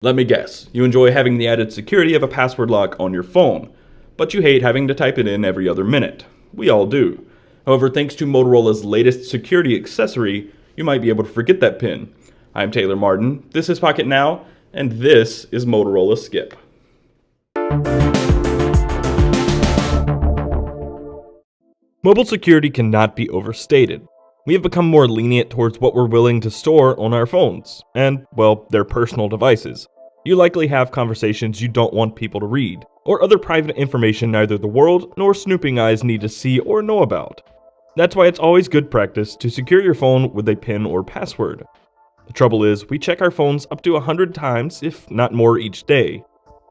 Let me guess, you enjoy having the added security of a password lock on your phone, but you hate having to type it in every other minute. We all do. However, thanks to Motorola's latest security accessory, you might be able to forget that PIN. I'm Taylor Martin, this is Pocket Now, and this is Motorola Skip. Mobile security cannot be overstated. We have become more lenient towards what we're willing to store on our phones, and, well, their personal devices. You likely have conversations you don't want people to read, or other private information neither the world nor snooping eyes need to see or know about. That's why it's always good practice to secure your phone with a PIN or password. The trouble is, we check our phones up to 100 times, if not more, each day.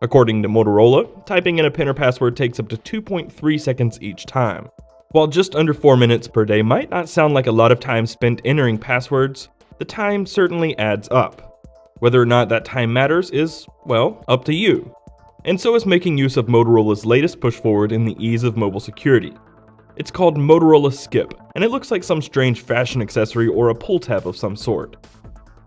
According to Motorola, typing in a PIN or password takes up to 2.3 seconds each time. While just under 4 minutes per day might not sound like a lot of time spent entering passwords, the time certainly adds up. Whether or not that time matters is, well, up to you. And so is making use of Motorola's latest push forward in the ease of mobile security. It's called Motorola Skip, and it looks like some strange fashion accessory or a pull tab of some sort.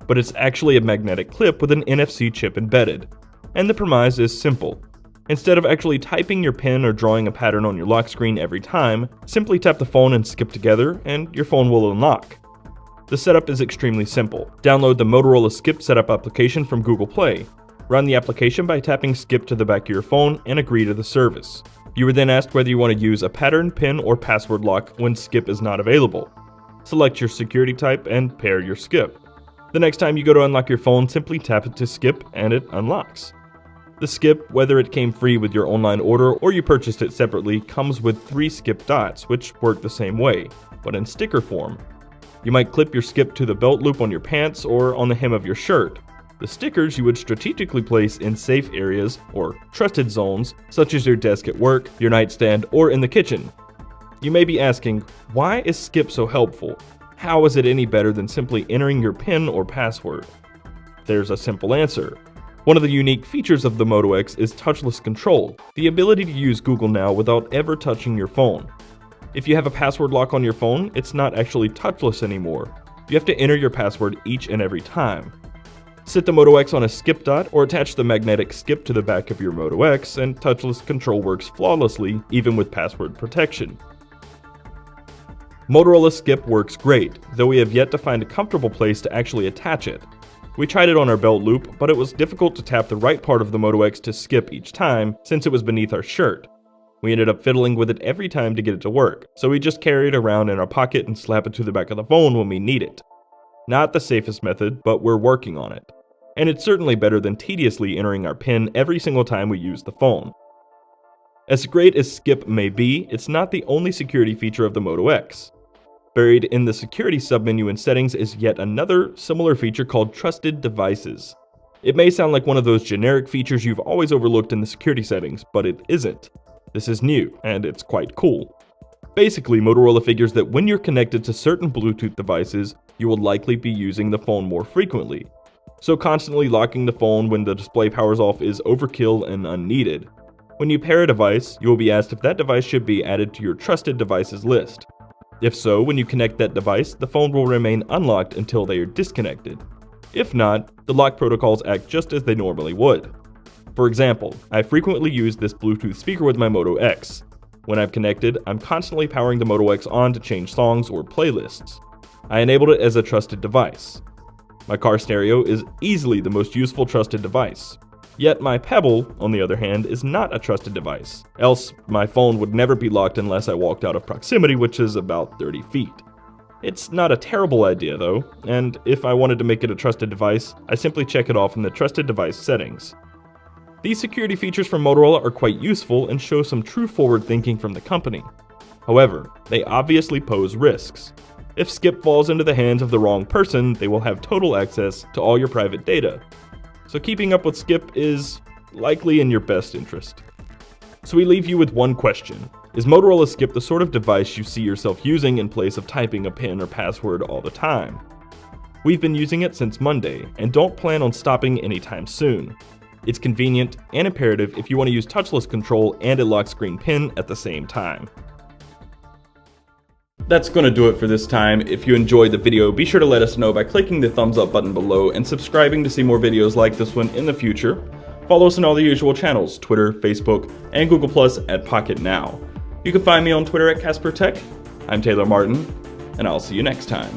But it's actually a magnetic clip with an NFC chip embedded. And the premise is simple. Instead of actually typing your PIN or drawing a pattern on your lock screen every time, simply tap the phone and skip together, and your phone will unlock. The setup is extremely simple. Download the Motorola Skip setup application from Google Play. Run the application by tapping Skip to the back of your phone and agree to the service. You are then asked whether you want to use a pattern, PIN, or password lock when Skip is not available. Select your security type and pair your Skip. The next time you go to unlock your phone, simply tap it to skip and it unlocks. The Skip, whether it came free with your online order or you purchased it separately, comes with 3 Skip dots, which work the same way, but in sticker form. You might clip your Skip to the belt loop on your pants or on the hem of your shirt. The stickers you would strategically place in safe areas or trusted zones, such as your desk at work, your nightstand, or in the kitchen. You may be asking, why is Skip so helpful? How is it any better than simply entering your PIN or password? There's a simple answer. One of the unique features of the Moto X is touchless control, the ability to use Google Now without ever touching your phone. If you have a password lock on your phone, it's not actually touchless anymore. You have to enter your password each and every time. Sit the Moto X on a skip dot or attach the magnetic skip to the back of your Moto X, and touchless control works flawlessly, even with password protection. Motorola Skip works great, though we have yet to find a comfortable place to actually attach it. We tried it on our belt loop, but it was difficult to tap the right part of the Moto X to skip each time, since it was beneath our shirt. We ended up fiddling with it every time to get it to work, so we just carry it around in our pocket and slap it to the back of the phone when we need it. Not the safest method, but we're working on it. And it's certainly better than tediously entering our PIN every single time we use the phone. As great as Skip may be, it's not the only security feature of the Moto X. Buried in the security submenu in settings is yet another similar feature called Trusted Devices. It may sound like one of those generic features you've always overlooked in the security settings, but it isn't. This is new, and it's quite cool. Basically, Motorola figures that when you're connected to certain Bluetooth devices, you will likely be using the phone more frequently. So constantly locking the phone when the display powers off is overkill and unneeded. When you pair a device, you will be asked if that device should be added to your Trusted Devices list. If so, when you connect that device, the phone will remain unlocked until they are disconnected. If not, the lock protocols act just as they normally would. For example, I frequently use this Bluetooth speaker with my Moto X. When I'm connected, I'm constantly powering the Moto X on to change songs or playlists. I enabled it as a trusted device. My car stereo is easily the most useful trusted device. Yet my Pebble, on the other hand, is not a trusted device, else my phone would never be locked unless I walked out of proximity, which is about 30 feet. It's not a terrible idea though, and if I wanted to make it a trusted device, I simply check it off in the trusted device settings. These security features from Motorola are quite useful and show some true forward thinking from the company. However, they obviously pose risks. If Skip falls into the hands of the wrong person, they will have total access to all your private data. So keeping up with Skip is likely in your best interest. So we leave you with one question. Is Motorola Skip the sort of device you see yourself using in place of typing a PIN or password all the time? We've been using it since Monday and don't plan on stopping anytime soon. It's convenient and imperative if you want to use touchless control and a lock screen PIN at the same time. That's gonna do it for this time. If you enjoyed the video, be sure to let us know by clicking the thumbs up button below and subscribing to see more videos like this one in the future. Follow us on all the usual channels, Twitter, Facebook, and Google Plus at Pocket Now. You can find me on Twitter at CasperTech. I'm Taylor Martin, and I'll see you next time.